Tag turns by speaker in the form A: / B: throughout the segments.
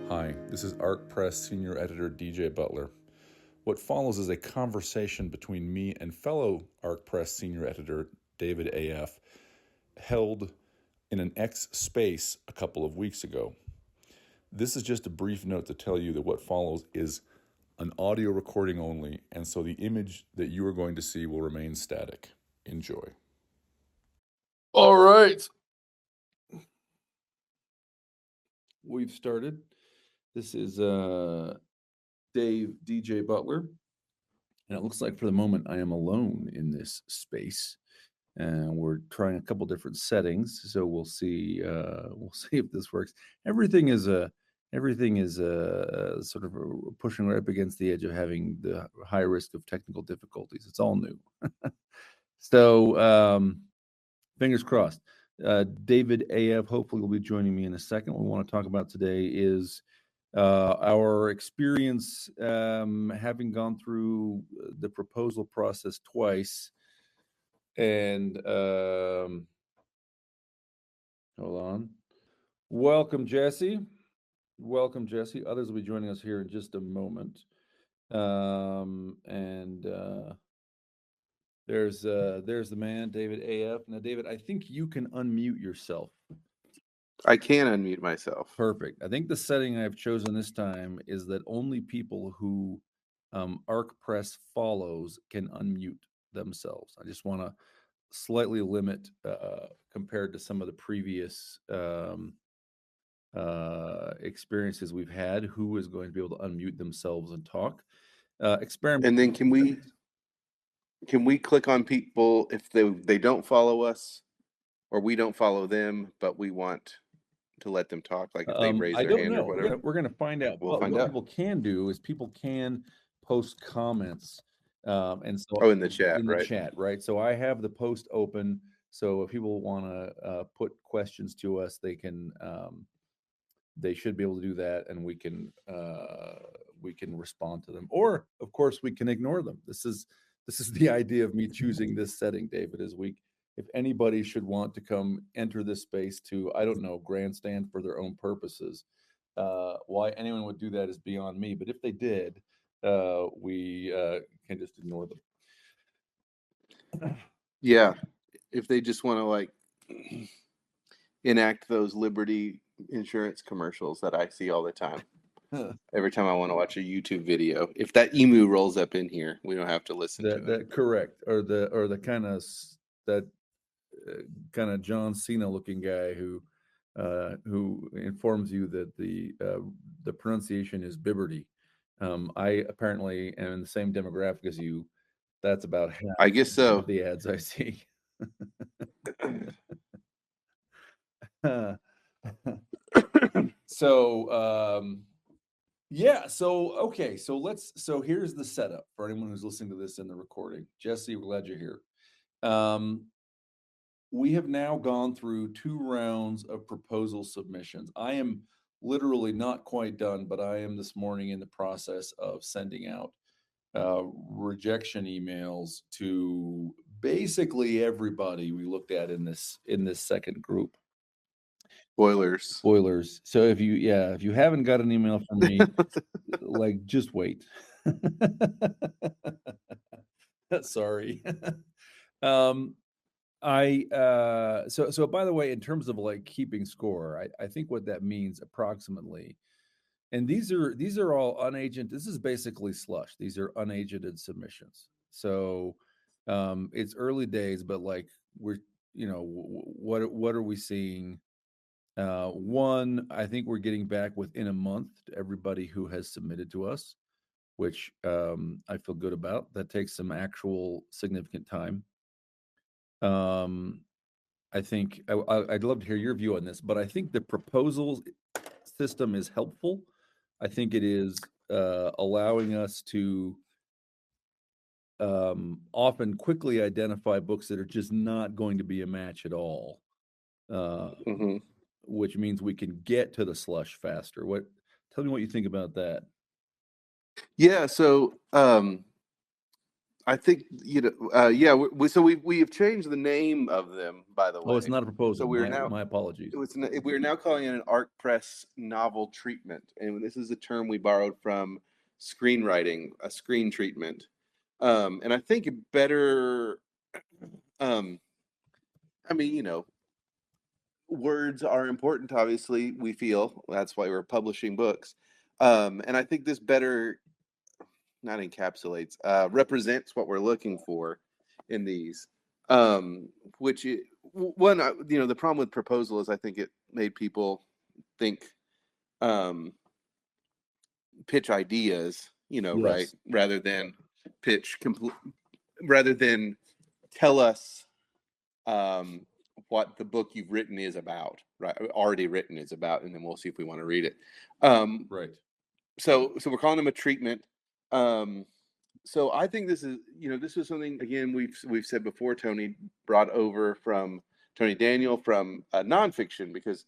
A: Hi, this is Arc Press Senior Editor DJ Butler. What follows is a conversation between me and fellow Arc Press Senior Editor David A.F., held in an X space a couple of weeks ago. This is just a brief note to tell you that what follows is an audio recording only, and so the image that you are going to see will remain static. Enjoy. All right. We've started. This is Dave DJ Butler. And it looks like for the moment I am alone in this space. And we're trying a couple different settings, so we'll see. We'll see if this works. Everything is sort of pushing right up against the edge of having the high risk of technical difficulties. It's all new, so fingers crossed. David AF hopefully will be joining me in a second. What we want to talk about today is our experience having gone through the proposal process twice. And hold on. Welcome, Jesse. Welcome, Jesse. Others will be joining us here in just a moment. There's the man, David AF. Now, David, I think you can unmute yourself.
B: I can unmute myself.
A: Perfect. I think the setting I've chosen this time is that only people who Arc Press follows can unmute themselves. I just want to slightly limit compared to some of the previous experiences we've had, who is going to be able to unmute themselves and talk. Experiment.
B: And then can we click on people if they don't follow us, or we don't follow them, but we want to let them talk, like if they raise their hand or whatever?
A: We're gonna find out.
B: We'll find out.
A: What people can do is people can post comments, and so
B: in the chat,
A: in the chat, right? So I have the post open. So if people want to put questions to us, they can. They should be able to do that, and we can respond to them. Or, of course, we can ignore them. This is the idea of me choosing this setting, David. Is if anybody should want to come enter this space to, I don't know, grandstand for their own purposes, why anyone would do that is beyond me. But if they did, we can just ignore them.
B: Yeah, if they just want to like enact those Liberty insurance commercials that I see all the time. Every time I want to watch a YouTube video, if that emu rolls up in here, we don't have to listen to it.
A: Correct. Or the kind of John Cena looking guy who informs you that the pronunciation is Bibberty. I apparently am in the same demographic as you. That's about half.
B: I guess so.
A: Of the ads I see. So yeah, so okay, so here's the setup for anyone who's listening to this in the recording. Jesse, we're glad you're here. We have now gone through 2 rounds of proposal submissions. I am literally not quite done, but I am this morning in the process of sending out rejection emails to basically everybody we looked at in this second group. Spoilers. So if you haven't got an email from me, like, just wait. Sorry. So by the way, in terms of like keeping score, I think what that means approximately, and these are all unagented. This is basically slush. These are unagented submissions. So it's early days, but like we're, what are we seeing? One, I think we're getting back within a month to everybody who has submitted to us, which I feel good about. That takes some actual significant time. I think I'd love to hear your view on this, but I think the proposals system is helpful. I think it is allowing us to often quickly identify books that are just not going to be a match at all. Which means we can get to the slush faster. Tell me what you think about that.
B: Yeah, so I think, yeah. We have changed the name of them, by the
A: Oh, it's
B: way.
A: not a
B: So
A: proposal.
B: we're now
A: My apologies.
B: we're now calling it an Arc Press novel treatment, and this is a term we borrowed from screenwriting, a screen treatment. And I think it better. Um, I mean, words are important. Obviously, we feel that's why we're publishing books. And I think this better not encapsulates, represents what we're looking for in these. Um, which one, the problem with proposal is I think it made people think, um, pitch ideas, right,
A: Yes.
B: rather than pitch complete, rather than tell us, um, what the book you've written is about, right? Already written is about, and then we'll see if we want to read it. Um,
A: Right.
B: so we're calling them a treatment. Um, so I think this is something, again, we've said before. Tony brought over from Tony Daniel from, nonfiction, because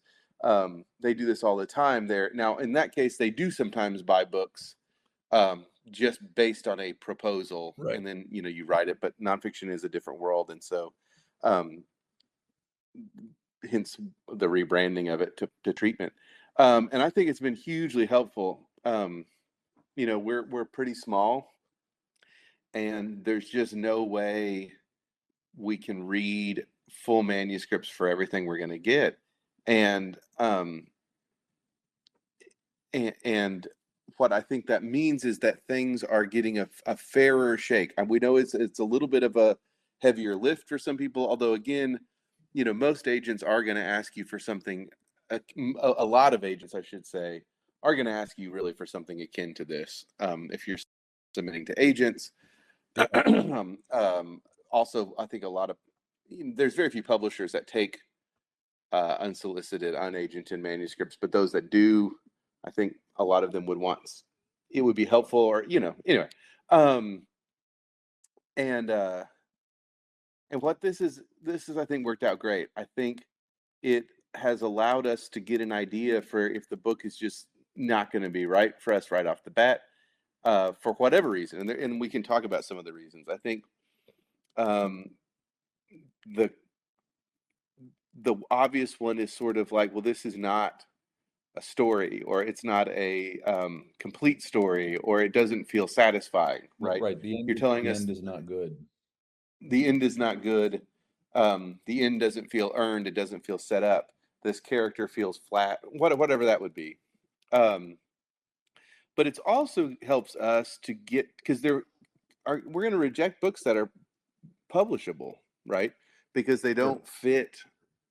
B: they do this all the time. There now, in that case, they do sometimes buy books, just based on a proposal,
A: Right.
B: and then you write it. But nonfiction is a different world, and so, um, hence the rebranding of it to treatment. And I think it's been hugely helpful. We're pretty small, and there's just no way we can read full manuscripts for everything we're going to get. And and what I think that means is that things are getting a fairer shake. And we know it's a little bit of a heavier lift for some people, although, again, most agents are going to ask you for something. A lot of agents, I should say, are going to ask you really for something akin to this, if you're submitting to agents. Also, I think there's very few publishers that take, unsolicited, unagented manuscripts, but those that do, I think a lot of them it would be helpful, or, anyway. Um, and what this is, I think, worked out great. I think it has allowed us to get an idea for if the book is just not going to be right for us right off the bat, for whatever reason, and we can talk about some of the reasons. I think, um, the obvious one is sort of like, well, this is not a story, or it's not a, complete story, or it doesn't feel satisfying, right?
A: Right.
B: You're telling
A: The
B: us
A: end is not good.
B: the end is not good. The end doesn't feel earned. It doesn't feel set up. This character feels flat. Whatever that would be. Um, but it also helps us to get, because we're going to reject books that are publishable, right? Because they
A: Sure.
B: don't fit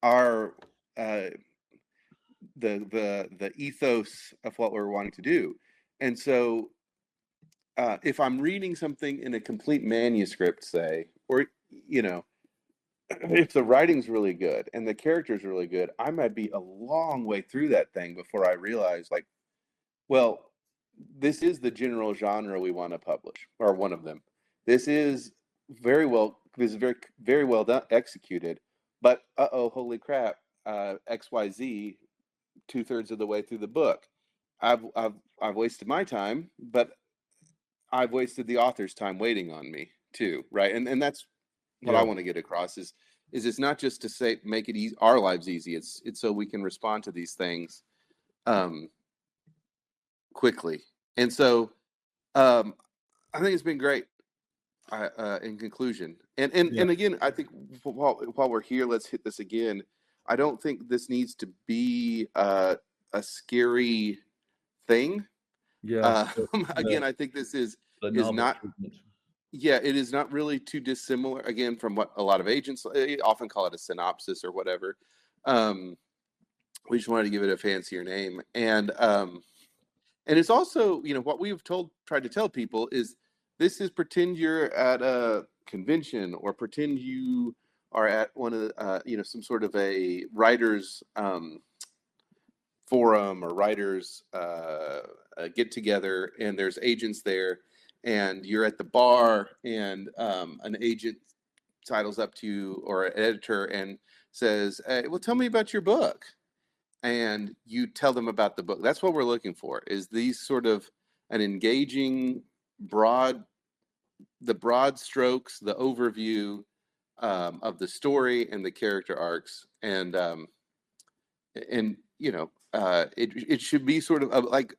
B: our, uh, the ethos of what we're wanting to do. And so, if I'm reading something in a complete manuscript, say, or, if the writing's really good and the character's really good, I might be a long way through that thing before I realize, like, well, this is the general genre we want to publish, or one of them. This is very, very well done, executed, but holy crap, XYZ, 2/3 of the way through the book, I've wasted my time, but I've wasted the author's time waiting on me too, right? And that's what I
A: Yeah.
B: want to get across, is it's not just to say make it easy, our lives easy. It's so we can respond to these things, um, quickly. And so, um, I think it's been great. In conclusion,
A: Yeah.
B: and again, I think, while we're here, let's hit this again. I don't think this needs to be, a scary thing.
A: Yeah.
B: Uh,
A: The
B: Again, I think this
A: the
B: is
A: novel
B: not.
A: treatment.
B: Yeah, it is not really too dissimilar, again, from what a lot of agents, often call it a synopsis or whatever. Um, we just wanted to give it a fancier name, and it's also, what we've tried to tell people is, this is, pretend you're at a convention, or pretend you are at one of the, some sort of a writers, forum, or writers, get together, and there's agents there, and you're at the bar, and, an agent sidles up to you, or an editor, and says, hey, well, tell me about your book. And you tell them about the book. That's what we're looking for, is these sort of an engaging, broad the broad strokes, the overview of the story and the character arcs, and it should be sort of like,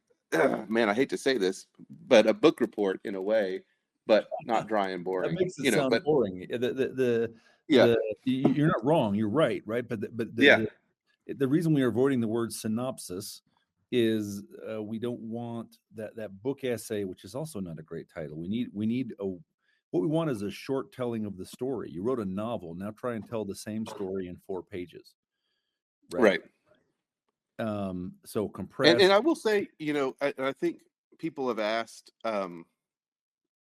B: man, I hate to say this, but a book report in a way, but not dry and
A: That
B: boring,
A: makes it sound
B: but
A: boring.
B: yeah,
A: You're not wrong. You're right, right?
B: yeah,
A: The reason we are avoiding the word synopsis is we don't want that book essay, which is also not a great title. We need what we want is a short telling of the story. You wrote a novel, now try and tell the same story in 4 pages, right?
B: right.
A: So
B: And
A: compressed,
B: I will say, I think people have asked,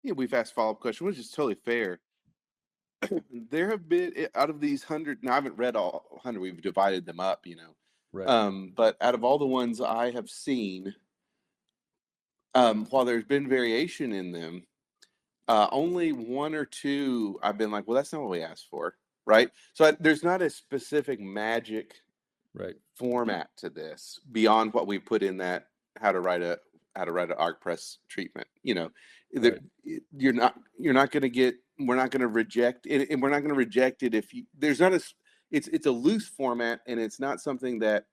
B: we've asked follow up questions, which is totally fair. There have been out of these 100. Now I haven't read all 100. We've divided them up,
A: right?
B: but out of all the ones I have seen, while there's been variation in them, only 1 or 2 I've been like, well, that's not what we asked for, right? So there's not a specific magic
A: Right.
B: format to this beyond what we put in that how to write an ArcPress treatment.
A: Right.
B: You're not going to get. We're not going to reject it, and we're not going to reject it if you. There's not a. It's a loose format, and it's not something that.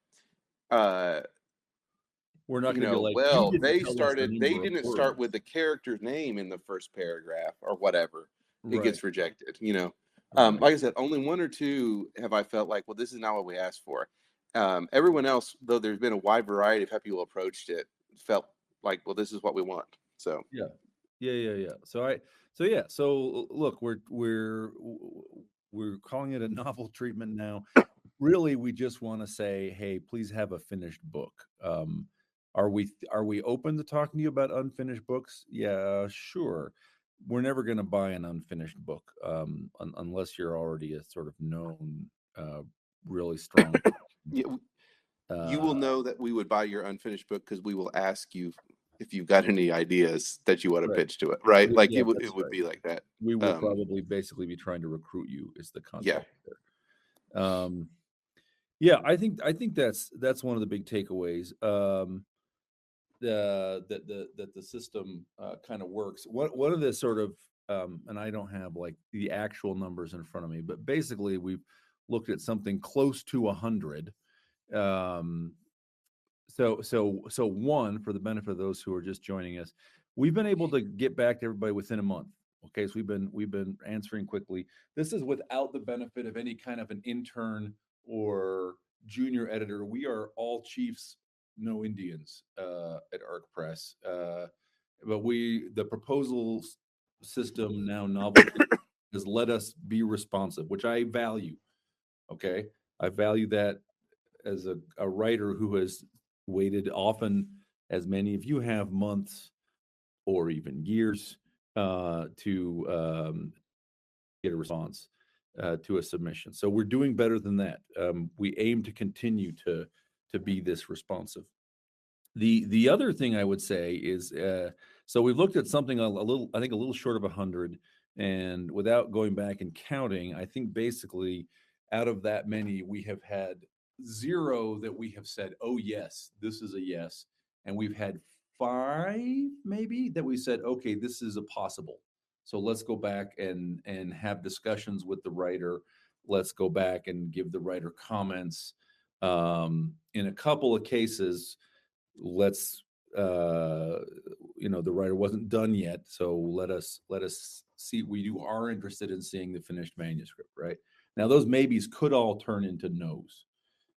A: We're not going to be like, you
B: Well,
A: didn't tell us the
B: they
A: number of
B: didn't start
A: words.
B: with the character's name in the first paragraph or whatever. It
A: Right.
B: gets rejected.
A: Right.
B: Like I said, only 1 or 2 have I felt like, well, this is not what we asked for. Everyone else, though there's been a wide variety of how people approached it, felt like, well, this is what we want. So
A: Yeah. Yeah. So look, we're calling it a novel treatment now. Really, we just want to say, hey, please have a finished book. Are we open to talking to you about unfinished books? Yeah, sure. We're never going to buy an unfinished book unless you're already a sort of known, uh, really strong.
B: yeah, you will
A: Uh,
B: know that we would buy your unfinished book because we will ask you if you've got any ideas that you want to
A: right.
B: pitch to it, right? Like
A: Yeah,
B: it
A: that's
B: would
A: right.
B: be like that.
A: We will
B: Um,
A: probably basically be trying to recruit you is the
B: yeah,
A: concept there. Yeah, I think that's one of the big takeaways. That the system kind of works. One of the sort of and I don't have like the actual numbers in front of me, but basically we've looked at something close to 100. Um, so one, for the benefit of those who are just joining us, we've been able to get back to everybody within a month. Okay, so we've been answering quickly. This is without the benefit of any kind of an intern or junior editor. We are all chiefs, no Indians at ArcPress. But the proposal system now novelty has let us be responsive, which I value. Okay, I value that as a writer who has waited often, as many of you have, months or even years to get a response to a submission. So we're doing better than that. We aim to continue to be this responsive. The other thing I would say is so we've looked at something a little, I think a little short of 100, and without going back and counting, I think basically out of that many we have had 0 that we have said, oh yes, this is a yes, and we've had 5 maybe that we said, okay, this is a possible. So let's go back and have discussions with the writer. Let's go back and give the writer comments. In a couple of cases, let's the writer wasn't done yet, so let us see. We are interested in seeing the finished manuscript. Right now, those maybes could all turn into no's.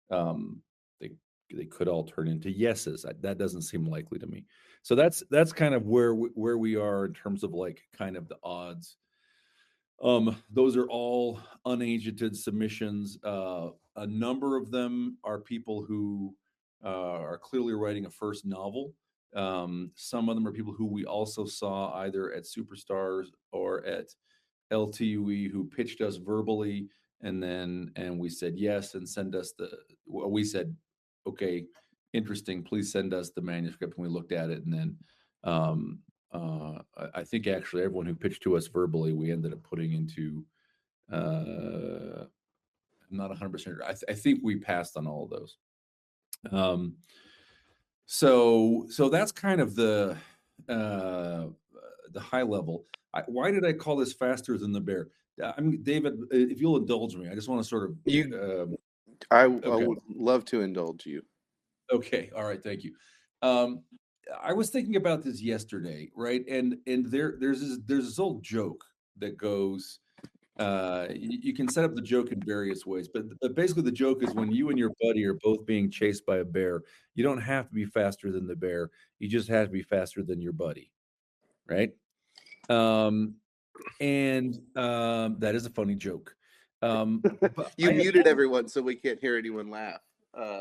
A: um they could all turn into yeses. That doesn't seem likely to me. So that's kind of where we are in terms of like kind of the odds. Those are all unagented submissions. A number of them are people who are clearly writing a first novel. Some of them are people who we also saw either at Superstars or at LTUE who pitched us verbally, and we said yes and send us we said, okay, interesting, please send us the manuscript, and we looked at it, and then I think actually everyone who pitched to us verbally, we ended up putting into. I'm not 100%. I think we passed on all of those. So that's kind of the the high level. Why did I call this faster than the bear? David, if you'll indulge me, I just want to sort of.
B: I
A: Okay.
B: would love to indulge you.
A: Okay. All right. Thank you. Um, I was thinking about this yesterday, right? And there's this old joke that goes. You can set up the joke in various ways, but basically the joke is when you and your buddy are both being chased by a bear, you don't have to be faster than the bear. You just have to be faster than your buddy, right? That is a funny joke. But
B: You
A: I have
B: muted
A: never.
B: everyone so we can't hear anyone laugh.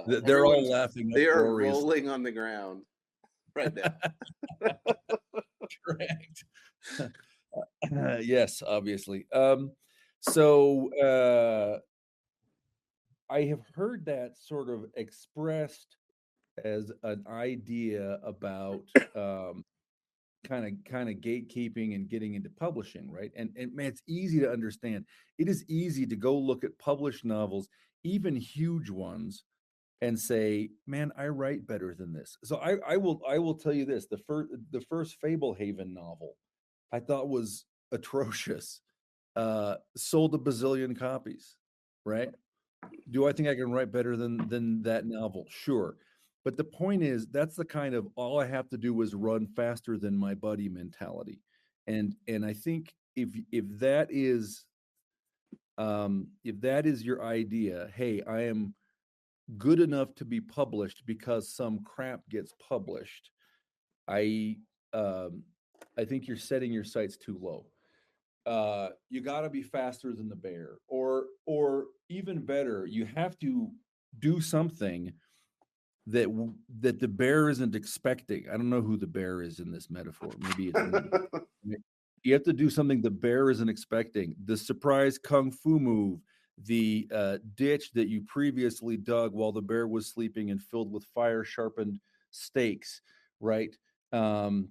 A: They're all laughing
B: They are
A: uproariously.
B: rolling on the ground right now.
A: Correct. Yes, obviously. So I have heard that sort of expressed as an idea about kind of gatekeeping and getting into publishing, right? And man, it's easy to understand. It is easy to go look at published novels, even huge ones, and say, "Man, I write better than this." So I will tell you this: the first Fablehaven novel, I thought was atrocious. Sold a bazillion copies, right? Do I think I can write better than that novel? Sure. But the point is that's the kind of all I have to do is run faster than my buddy mentality. And I think if that is your idea, hey, I am good enough to be published because some crap gets published. I um I think you're setting your sights too low. You got to be faster than the bear, or even better, you have to do something that the bear isn't expecting. I don't know who the bear is in this metaphor. Maybe it's me. You have to do something the bear isn't expecting. The surprise kung fu move, the ditch that you previously dug while the bear was sleeping and filled with fire sharpened stakes, right? Um,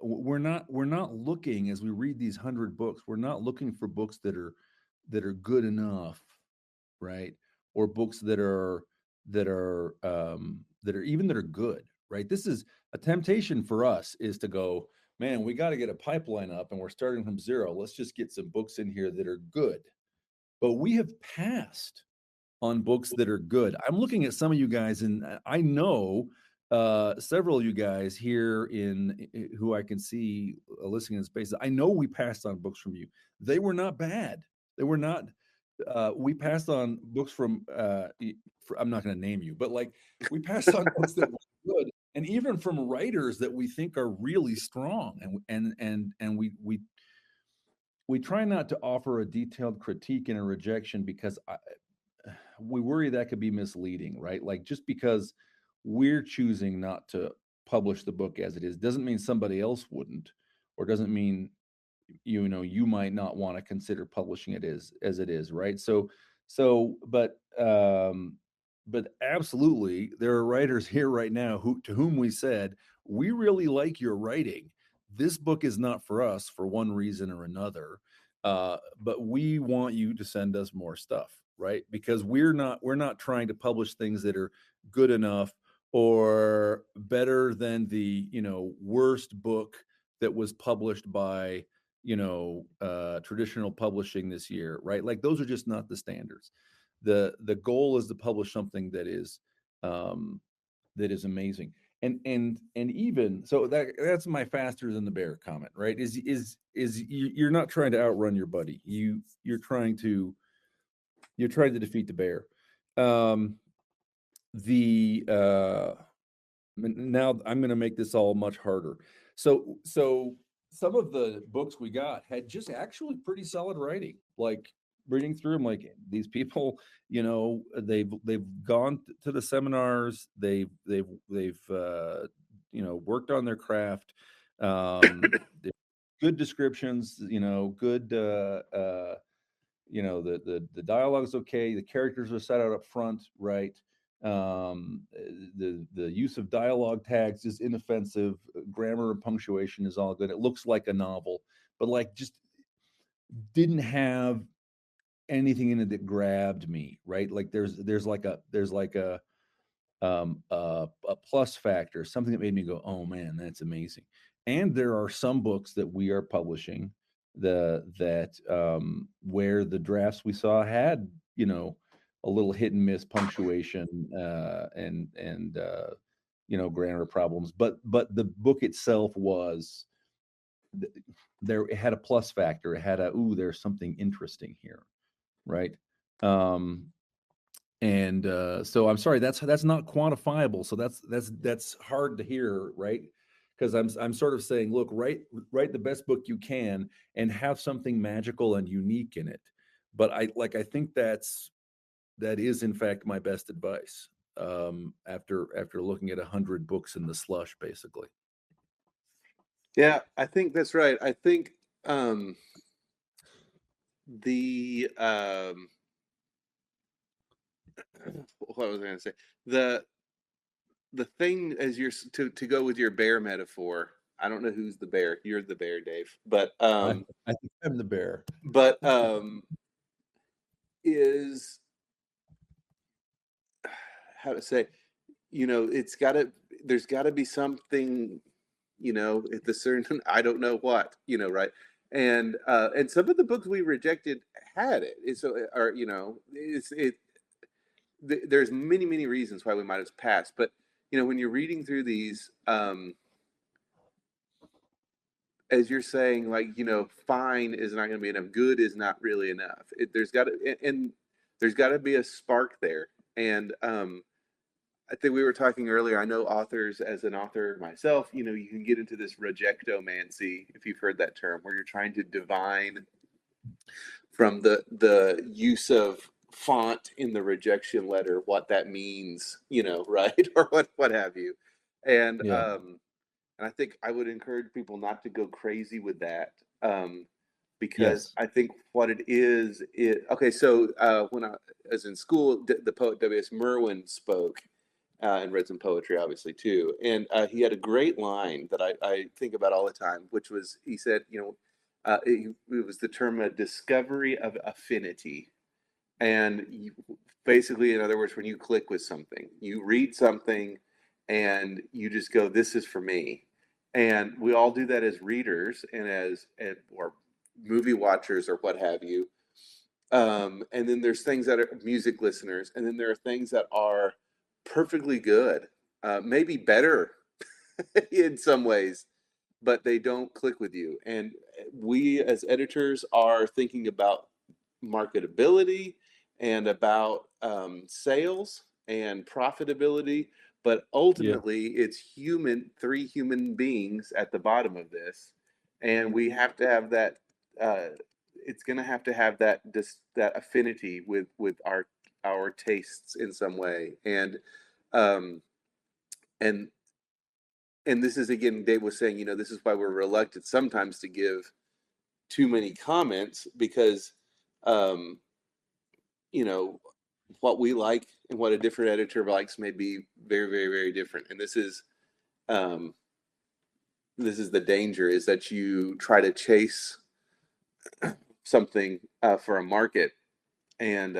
A: we're not looking as we read these 100 books. We're not looking for books that are good enough, right? Or books that are good, right? This is a temptation for us is to go, man, we got to get a pipeline up and we're starting from zero. Let's just get some books in here that are good. But we have passed on books that are good. I'm looking at some of you guys, and I know several of you guys here who I can see listening in spaces. I know we passed on books from you. They were not bad. They were not. We passed on books from. I'm not going to name you, but like we passed on books that were good, and even from writers that we think are really strong, and we try not to offer a detailed critique and a rejection because we worry that could be misleading, right? Like just because we're choosing not to publish the book as it is doesn't mean somebody else wouldn't, or doesn't mean you might not want to consider publishing it as it is, right? But absolutely, there are writers here right now to whom we said we really like your writing. This book is not for us for one reason or another, but we want you to send us more stuff, right? Because we're not trying to publish things that are good enough or better than the worst book that was published by traditional publishing this year, right? Like those are just not the standards. The goal is to publish something um that is amazing. And even so, that's my faster than the bear comment, right? You're not trying to outrun your buddy. You're trying to defeat the bear. um the Now I'm going to make this all much harder. So some of the books we got had just actually pretty solid writing. Like reading through them, like these people, they've gone to the seminars, they've worked on their craft. They're good descriptions, good. The dialogue's okay. The characters are set out up front, right? The use of dialogue tags is inoffensive. Grammar and punctuation is all good. It looks like a novel, but like just didn't have anything in it that grabbed me, right? Like there's like a plus factor, something that made me go, oh man, that's amazing. And there are some books that we are publishing where the drafts we saw had, a little hit and miss punctuation, and grammar problems, but the book itself was there. It had a plus factor. It had there's something interesting here, right? um and So I'm sorry, that's not quantifiable, so that's hard to hear, right? Because I'm sort of saying, look, write the best book you can and have something magical and unique in it. But I think that is in fact my best advice, after looking at 100 books in the slush, basically.
B: Yeah, I think that's right. I think um, the what was I going to say? The the thing as to go with your bear metaphor. I don't know who's the bear. You're the bear, Dave.
A: I, I think I'm the bear.
B: But is how to say, it's got to there's got to be something, at the certain I don't know what, right? And some of the books we rejected had it. So or there's many reasons why we might have passed, but when you're reading through these, as you're saying, like, fine is not going to be enough, good is not really enough. There's got to be a spark there. And I think we were talking earlier, I know authors, as an author myself, you can get into this rejectomancy, if you've heard that term, where you're trying to divine from the use of font in the rejection letter what that means, right? Or what have you. And
A: Yeah.
B: and I think I would encourage people not to go crazy with that, because
A: Yes.
B: I think what it is, okay. So when I was in school, the poet W.S. Merwin spoke, and read some poetry, obviously, too. And he had a great line that I think about all the time, which was, he said, it was the term a discovery of affinity. And basically, in other words, when you click with something, you read something and you just go, this is for me. And we all do that as readers and or movie watchers or what have you. And then there's things that are music listeners, and then there are things that are perfectly good, maybe better in some ways, but they don't click with you. And we as editors are thinking about marketability and about sales and profitability, but
A: Yeah.
B: ultimately it's three human beings at the bottom of this, and we have to have that. It's going to have that affinity with our tastes in some way, um, and and this is, again, Dave was saying, this is why we're reluctant sometimes to give too many comments, because um, you know what we like and what a different editor likes may be very different. And um, this is the danger, is that you try to chase something for a market, and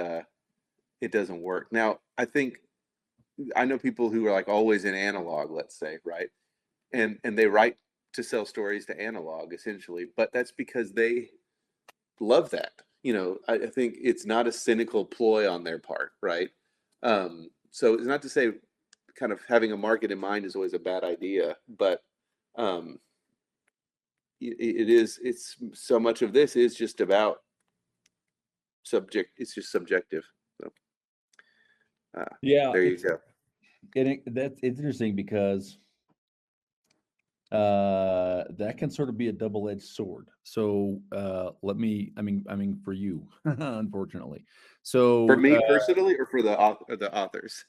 B: it doesn't work. Now, I know people who are like always in analog, let's say, right? And they write to sell stories to analog, essentially, but that's because they love that. I think it's not a cynical ploy on their part, right? So it's not to say kind of having a market in mind is always a bad idea, but um, it's so much of this is just about it's just subjective. So
A: Yeah,
B: there you go.
A: that's interesting because that can sort of be a double-edged sword. So I mean for you, unfortunately.
B: For
A: So
B: me personally, or for the authors?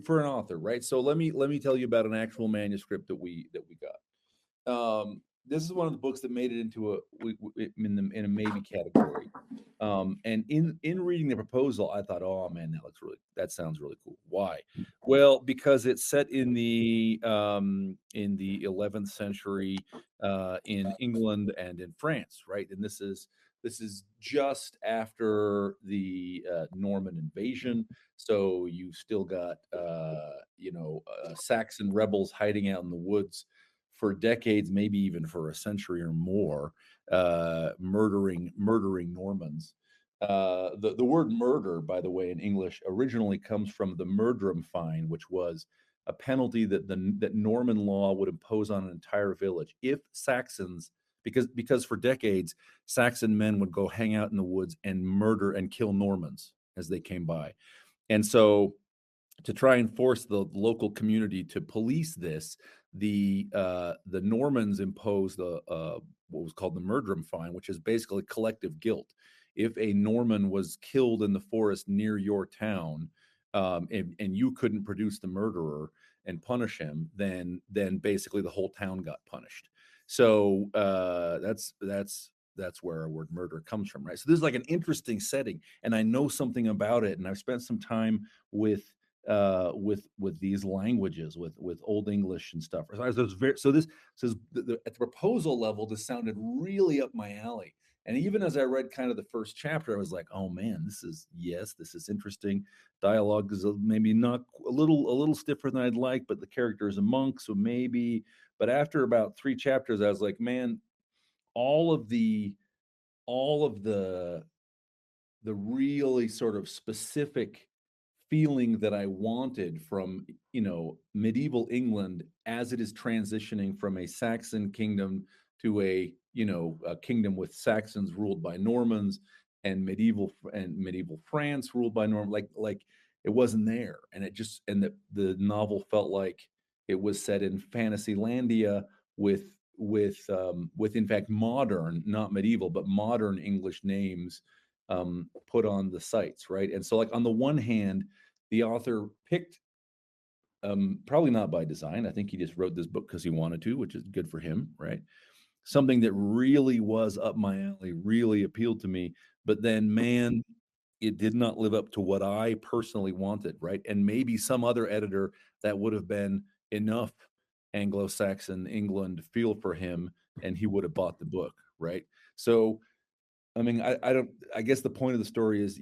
A: for an author, right? So let me tell you about an actual manuscript that we got. This is one of the books that made it into in a maybe category. And in reading the proposal, I thought, oh man, that sounds really cool. Why? Well, because it's set in the 11th century, in England and in France, right? And this is just after the Norman invasion, so you still got Saxon rebels hiding out in the woods for decades, maybe even for a century or more, murdering Normans. The word murder, by the way, in English originally comes from the murdrum fine, which was a penalty that Norman law would impose on an entire village if Saxons, because for decades Saxon men would go hang out in the woods and murder and kill Normans as they came by. And so to try and force the local community to police this, the Normans imposed what was called the murdrum fine, which is basically collective guilt. If a Norman was killed in the forest near your town, and you couldn't produce the murderer and punish him, then basically the whole town got punished. So that's where our word murder comes from, right? So this is like an interesting setting, and I know something about it, and I've spent some time with these languages, with Old English and stuff. So this says at the proposal level, this sounded really up my alley. And even as I read kind of the first chapter, I was like, oh man, this is interesting. Dialogue is maybe not a little stiffer than I'd like, but the character is a monk, so maybe. But after about 3 chapters, I was like, man, all of the really sort of specific feeling that I wanted from, medieval England as it is transitioning from a Saxon kingdom to a kingdom with Saxons ruled by Normans, and medieval France ruled by Normans. Like it wasn't there, and the novel felt like it was set in Fantasylandia with in fact modern, not medieval, but modern English names put on the sites, right? And so, like, on the one hand, the author picked, probably not by design, I think he just wrote this book because he wanted to, which is good for him, right? Something that really was up my alley, really appealed to me, but then, man, it did not live up to what I personally wanted, right? And maybe some other editor that would have been enough Anglo-Saxon England feel for him, and he would have bought the book, right? So, I mean, I guess the point of the story is,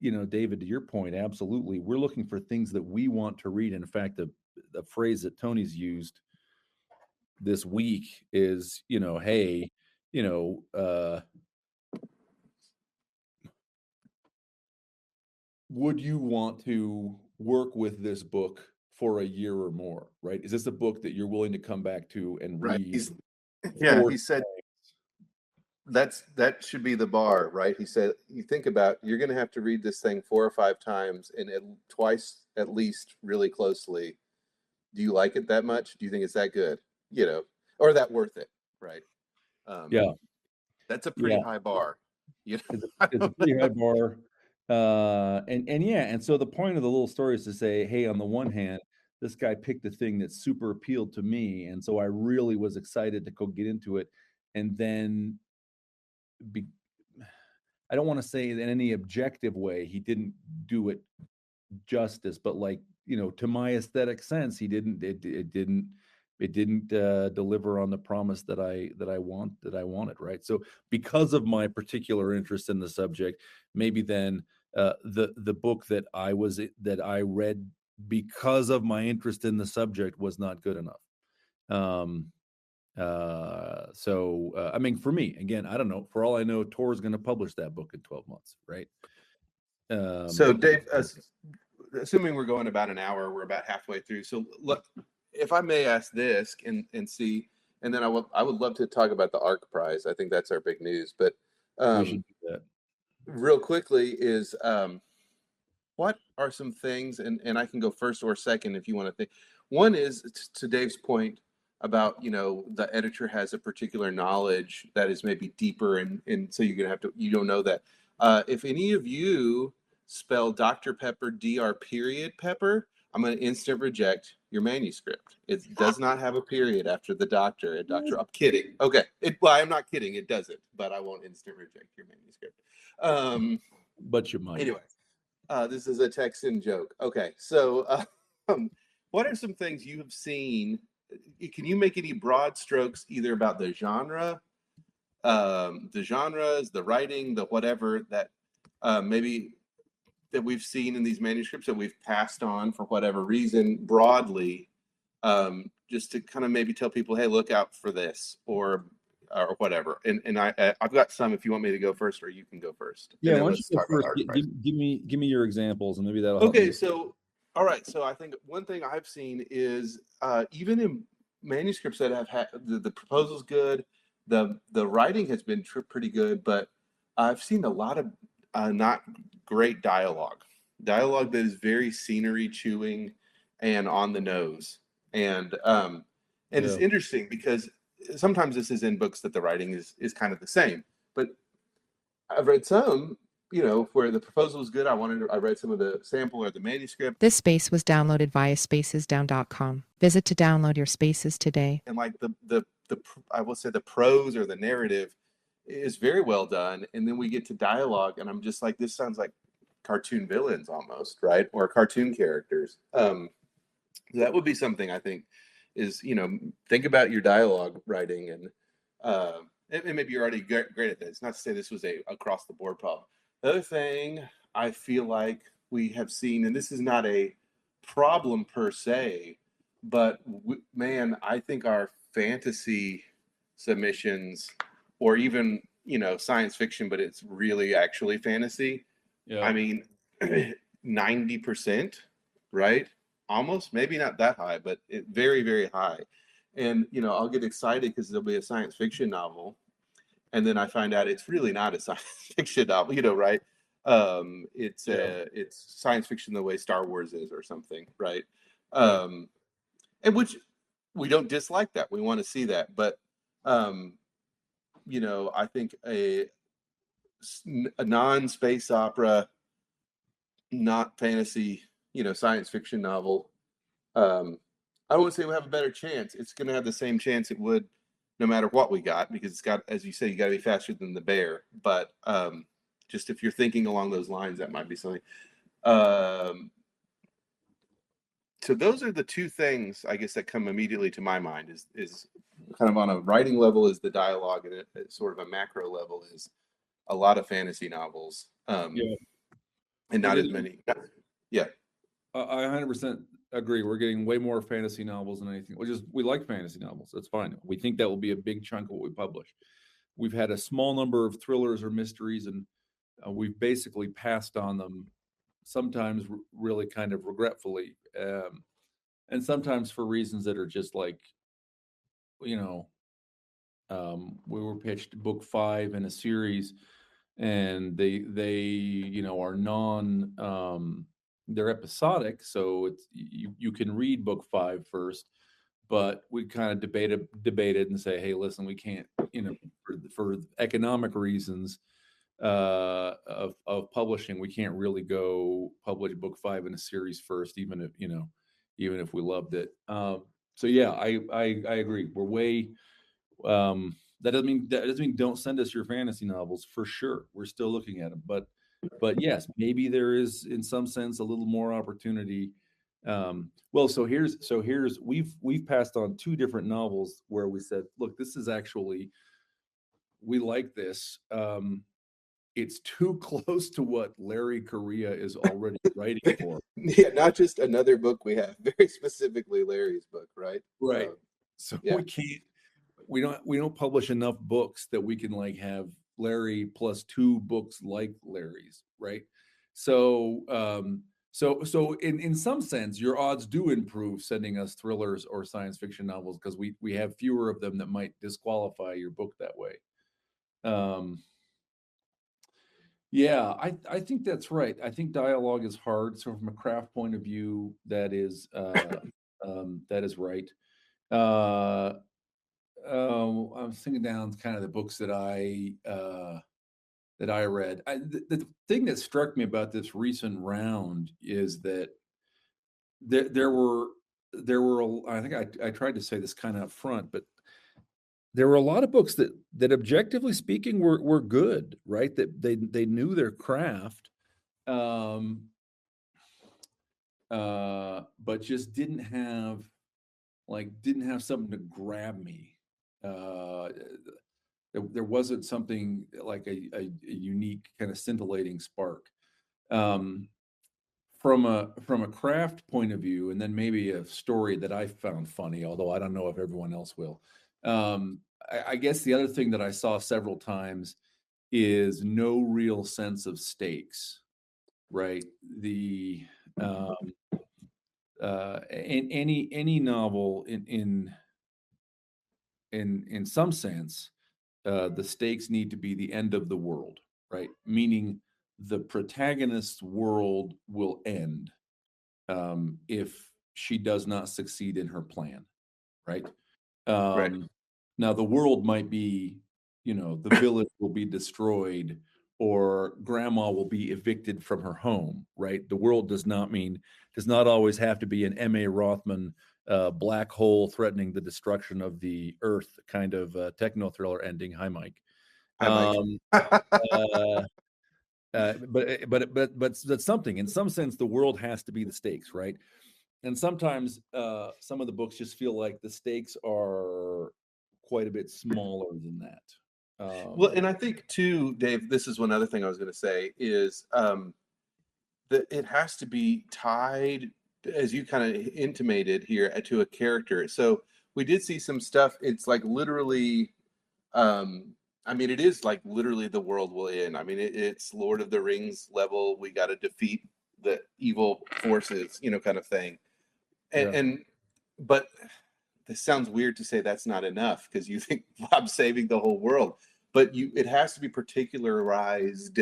A: David, to your point, absolutely. We're looking for things that we want to read. In fact, the phrase that Tony's used this week is, hey, would you want to work with this book for a year or more, right? Is this a book that you're willing to come back to and read?
B: He said that should be the bar, right? He said, you think about, you're going to have to read this thing 4 or 5 times, and twice at least really closely. Do you like it that much? Do you think it's that good? Or that worth it, right?
A: Yeah,
B: that's a pretty high bar.
A: It's a pretty high bar. And so the point of the little story is to say, hey, on the one hand, this guy picked the thing that super appealed to me, and so I really was excited to go get into it. And then I don't want to say in any objective way he didn't do it justice, but, like, to my aesthetic sense, he didn't. It didn't deliver on the promise that I wanted, right? So because of my particular interest in the subject, maybe then the book that I read because of my interest in the subject was not good enough. I mean, for me, again, I don't know. For all I know, Tor is going to publish that book in 12 months, right?
B: So, Dave, assuming we're going about an hour, we're about halfway through. So, look, if I may ask this and see, and then I would love to talk about the ARC Prize. I think that's our big news. But
A: we should do that
B: real quickly is what are some things, and I can go first or second if you want to think. One is, to Dave's point about, the editor has a particular knowledge that is maybe deeper, and so you're gonna have to, you don't know that. If any of you spell Dr. Pepper Dr. Pepper, I'm going to instant reject your manuscript. It does not have a period after the doctor. I'm kidding. Okay. Well, I'm not kidding. It doesn't, but I won't instant reject your manuscript.
A: But you might.
B: Anyway, this is a Texan joke. Okay. So what are some things you have seen? Can you make any broad strokes either about the genre, the genres, the writing, the whatever that maybe that we've seen in these manuscripts that we've passed on for whatever reason broadly, just to kind of maybe tell people, hey, look out for this or whatever. And I've got some if you want me to go first, or you can go first, and
A: Yeah,
B: then
A: why don't you
B: let's
A: go
B: talk about
A: first?
B: our price.
A: Give me your examples, and maybe that'll help
B: Okay,
A: me.
B: so all right, so I think one thing I've seen is even in manuscripts that have had the proposal's good, the writing has been pretty good, but I've seen a lot of not great dialogue that is very scenery chewing and on the nose, and it's
A: Yeah,
B: interesting because sometimes this is in books that the writing is kind of the same, but I've read some, where the proposal was good. I read some of the sample or the manuscript,
C: This space was downloaded via spacesdown.com. Visit to download your spaces today.
B: and like I will say the prose or the narrative is very well done. And then we get to dialogue, and I'm just like, this sounds like cartoon villains almost, right? Or cartoon characters. That would be something I think is, think about your dialogue writing, and maybe you're already great at this. Not to say this was a across the board problem. The other thing I feel like we have seen, and this is not a problem per se, but man, I think our fantasy submissions, or even science fiction, but it's really actually fantasy.
A: yeah,
B: I mean, 90%, right? Almost, maybe not that high, but very, very high. And I'll get excited because there'll be a science fiction novel, and then I find out it's really not a science fiction novel, right?
A: yeah.
B: It's science fiction the way Star Wars is, or something, right?
A: Right.
B: And which we don't dislike that. We want to see that, but um, I think a non-space opera, not fantasy, science fiction novel, I wouldn't say we have a better chance. It's going to have the same chance it would no matter what we got, because it's got, as you say, you got to be faster than the bear. But just if you're thinking along those lines, that might be something. Um, so those are the two things I guess that come immediately to my mind is kind of on a writing level is the dialogue, and at sort of a macro level is a lot of fantasy novels,
A: Yeah.
B: and
A: We're
B: not as
A: getting,
B: many. Yeah.
A: I 100% agree. We're getting way more fantasy novels than anything, which is we like fantasy novels. That's fine. We think that will be a big chunk of what we publish. We've had a small number of thrillers or mysteries, and we've basically passed on them, sometimes really kind of regretfully, and sometimes for reasons that are just like, you know, we were pitched book 5 in a series, and they are they're episodic, so it's you can read book 5 first, but we kind of debated and say, hey, listen, we can't, for economic reasons of publishing, we can't really go publish book 5 in a series first, even if we loved it. So yeah, I agree. We're way that doesn't mean don't send us your fantasy novels, for sure. We're still looking at them, but yes, maybe there is in some sense a little more opportunity. Well, so here's we've passed on 2 different novels where we said, look, this is actually, we like this. It's too close to what Larry Correia is already writing for.
B: Yeah, not just another book we have, very specifically Larry's book, right?
A: Right. So
B: Yeah.
A: we don't publish enough books that we can like have Larry plus 2 books like Larry's, right? So in some sense, your odds do improve sending us thrillers or science fiction novels, because we have fewer of them that might disqualify your book that way. Um, yeah, I think that's right. I think dialogue is hard. So from a craft point of view, that is right. Uh, I'm thinking down kind of the books that I read. The thing that struck me about this recent round is that there were I think I tried to say this kind of up front, but there were a lot of books that objectively speaking were good, right? That they knew their craft, um, but just didn't have something to grab me. Uh, there wasn't something like a unique kind of scintillating spark. Um, from a craft point of view, and then maybe a story that I found funny, although I don't know if everyone else will. I guess the other thing that I saw several times is no real sense of stakes, right? The in any novel in some sense, the stakes need to be the end of the world, right? Meaning the protagonist's world will end if she does not succeed in her plan, right?
B: Right.
A: Now the world might be, the village will be destroyed or grandma will be evicted from her home, right? The world does not always have to be an M.A. Rothman black hole threatening the destruction of the earth kind of techno thriller ending. Hi, Mike.
B: Hi, Mike.
A: Um, but that's something. In some sense, the world has to be the stakes, right? And sometimes some of the books just feel like the stakes are quite a bit smaller than that.
B: Well, and I think too, Dave, this is one other thing I was going to say is that it has to be tied, as you kind of intimated here, to a character. So we did see some stuff. It's like literally, I mean, it is like literally the world will end. I mean, it's Lord of the Rings level. We got to defeat the evil forces, kind of thing.
A: Yeah.
B: But this sounds weird to say that's not enough because you think I'm saving the whole world, but it has to be particularized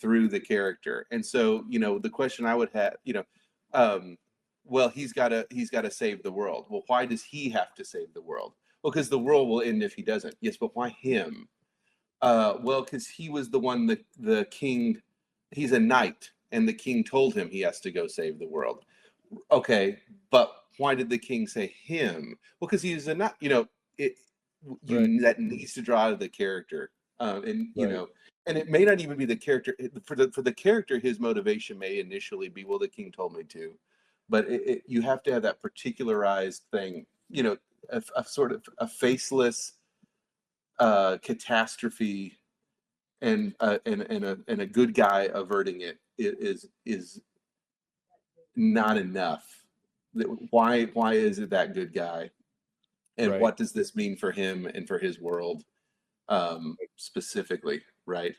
B: through the character. And so, the question I would have, well, he's got to save the world. Well, why does he have to save the world? Well, because the world will end if he doesn't. Yes, but why him? Well, because he was the one that the king, he's a knight, and the king told him he has to go save the world. Okay, but why did the king say him? Well, because he's a knight.
A: Right.
B: That needs to draw out of the character, and
A: Right.
B: and it may not even be the character. For the character, his motivation may initially be, well, the king told me to, but you have to have that particularized thing. A sort of a faceless catastrophe and a good guy averting it is not enough. Why is it that good guy, and
A: Right.
B: what does this mean for him and for his world specifically, right?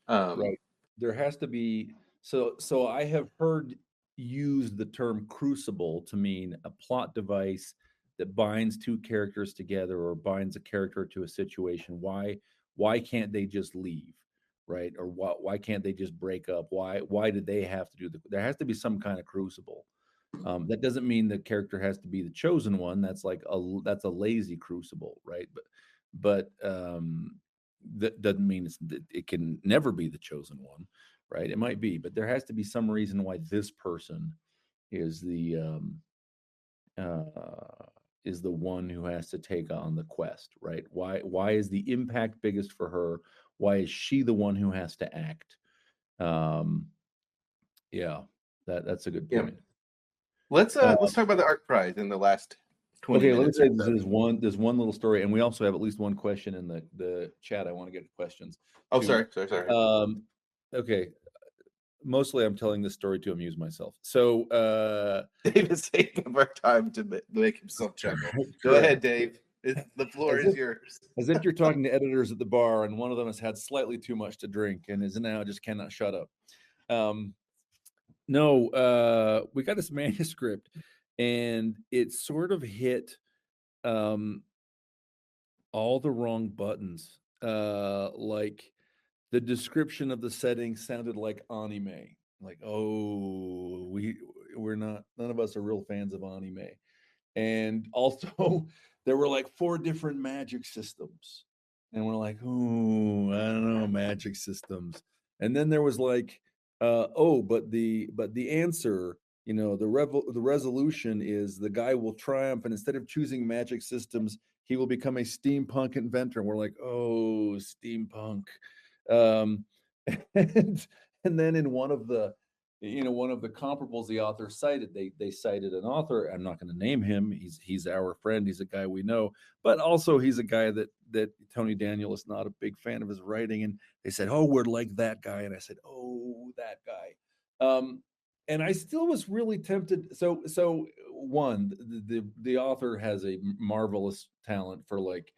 A: Right. There has to be so I have heard used the term crucible to mean a plot device that binds two characters together or binds a character to a situation. Why can't they just leave? Right? Or why can't they just break up? Why did they have to there has to be some kind of crucible. That doesn't mean the character has to be the chosen one. That's a lazy crucible, right? But that doesn't mean it can never be the chosen one, right? It might be, but there has to be some reason why this person is uh, the one who has to take on the quest, right? Why is the impact biggest for her? Why is she the one who has to act? Um, yeah, that's a good
B: Yeah.
A: point.
B: Let's
A: Uh,
B: talk about the Arc Prize in the last 20
A: okay, let me
B: minutes
A: say
B: or so.
A: there's one little story, and we also have at least one question in the chat. I want to get to questions.
B: Oh,
A: Too.
B: sorry.
A: Okay, mostly I'm telling this story to amuse myself. So
B: Dave is taking our time to make himself chuckle. Go
A: correct.
B: ahead, Dave. The floor is yours.
A: As if you're talking to editors at the bar and one of them has had slightly too much to drink and is now just cannot shut up. No, we got this manuscript and it sort of hit all the wrong buttons. Like the description of the setting sounded like anime. Like, oh, we're not, none of us are real fans of anime. And also there were like 4 different magic systems. And we're like, oh, I don't know, magic systems. And then there was like, but the answer, the resolution is the guy will triumph, and instead of choosing magic systems, he will become a steampunk inventor. And we're like, oh, steampunk. Um, and and then in one of the comparables the author cited, they cited an author. I'm not going to name him. He's our friend. He's a guy we know, but also he's a guy that Tony Daniel is not a big fan of his writing. And they said, oh, we're like that guy. And I said, oh, that guy. and I still was really tempted. So one, the author has a marvelous talent for like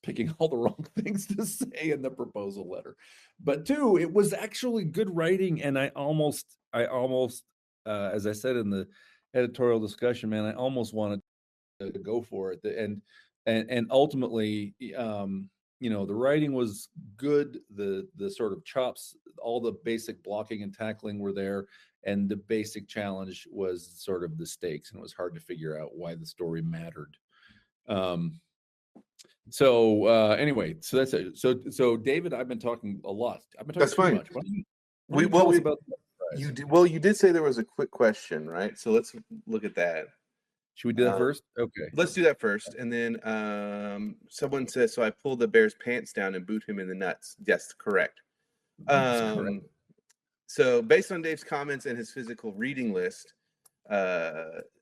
A: picking all the wrong things to say in the proposal letter. But two, it was actually good writing, and I almost, as I said in the editorial discussion, man, I almost wanted to go for it. And ultimately, the writing was good. The sort of chops, all the basic blocking and tackling were there, and the basic challenge was sort of the stakes, and it was hard to figure out why the story mattered. Um, anyway, so that's it. So David, I've been talking a lot. I've been talking
B: That's
A: too
B: fine.
A: much. Why don't you
B: Well,
A: tell us about the
B: you
A: prize?
B: did, well, you did say there was a quick question, right? So let's look at that.
A: Should we do that
B: Um,
A: first? Okay.
B: Let's do that first, and then someone says, "So I pulled the bear's pants down and boot him in the nuts." Yes, correct.
A: That's correct.
B: So based on Dave's comments and his physical reading list,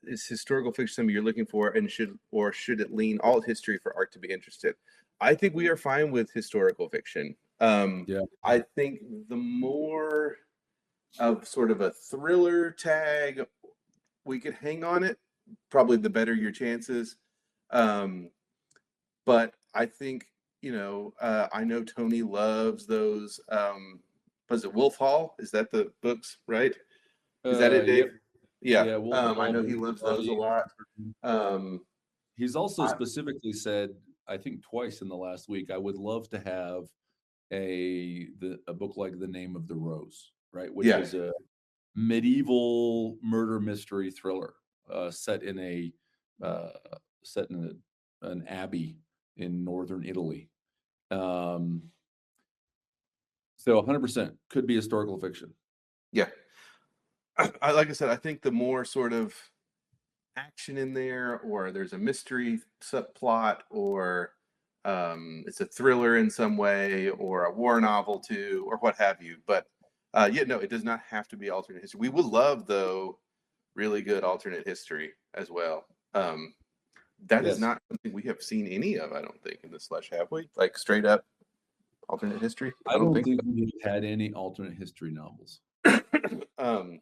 B: is historical fiction something you're looking for, and should it lean alt history for art to be interested? I think we are fine with historical fiction.
A: Yeah.
B: I think the more of sort of a thriller tag we could hang on it, probably the better your chances. But I think, I know Tony loves those. Was it Wolf Hall? Is that the books, right? Is that it, Dave?
A: Yep.
B: Yeah.
A: Yeah. Wolf
B: I know
A: Hall,
B: he loves those a lot. Um,
A: He's also
B: I-
A: specifically said, I think twice in the last week, I would love to have a book like The Name of the Rose, right? Which
B: Yeah.
A: is a medieval murder mystery thriller set in an abbey in northern Italy. So 100% could be historical fiction.
B: Yeah. Like I said, I think the more sort of action in there, or there's a mystery subplot, or it's a thriller in some way, or a war novel too, or what have you. But no, it does not have to be alternate history. We would love, though, really good alternate history as well. That is
A: Yes.
B: not something we have seen any of, I don't think, in the Slush, have we? Like straight up alternate history?
A: I don't think we've had any alternate history novels.
B: um,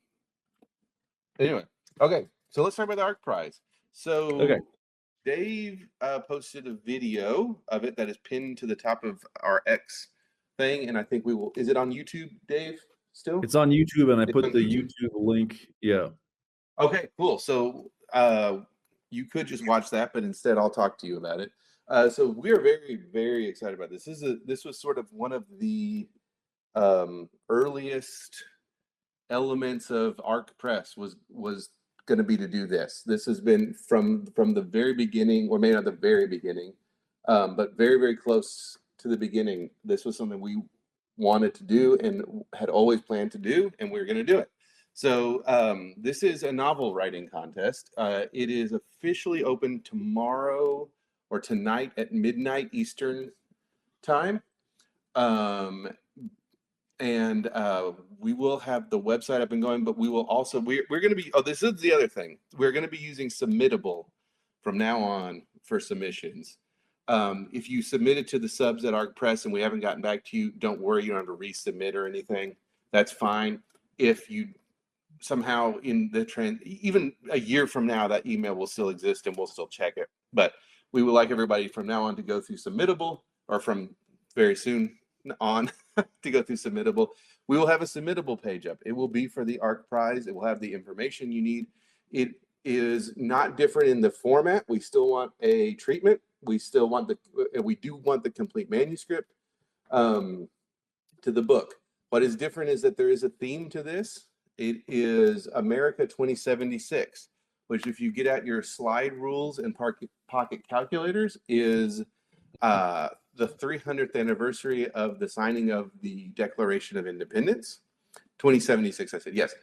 B: anyway, okay, so let's talk about the ARC Prize. So
A: Okay.
B: Dave posted a video of it that is pinned to the top of our X thing, and I think we will. Is it on YouTube, Dave? Still?
A: It's on YouTube, and I
B: It's
A: put
B: on
A: the
B: YouTube.
A: YouTube link. Yeah.
B: Okay, cool. So you could just watch that, but instead I'll talk to you about it. So we are very, very excited about this. This was sort of one of the earliest elements of ARC Press was going to be to do this. This has been from the very beginning, or maybe not the very beginning, but very, very close to the beginning. This was something we wanted to do and had always planned to do, and we were going to do it. So this is a novel writing contest. It is officially open tomorrow or tonight at midnight Eastern time. And we will have the website up and going, but we will also, we're going to be, this is the other thing. We're going to be using Submittable from now on for submissions. If you submit it to the subs at ARC Press and we haven't gotten back to you, don't worry, you don't have to resubmit or anything. That's fine. If you somehow in the trend, even a year from now, that email will still exist and we'll still check it. But we would like everybody from now on to go through Submittable, or from very soon on to go through Submittable. We will have a Submittable page up. It will be for the ARC Prize. It will have the information you need. It is not different in the format. We still want a treatment. We do want the complete manuscript to the book. What is different is that there is a theme to this. It is America 2076, which, if you get out your slide rules and pocket calculators, is the 300th anniversary of the signing of the Declaration of Independence. 2076, I said, yes.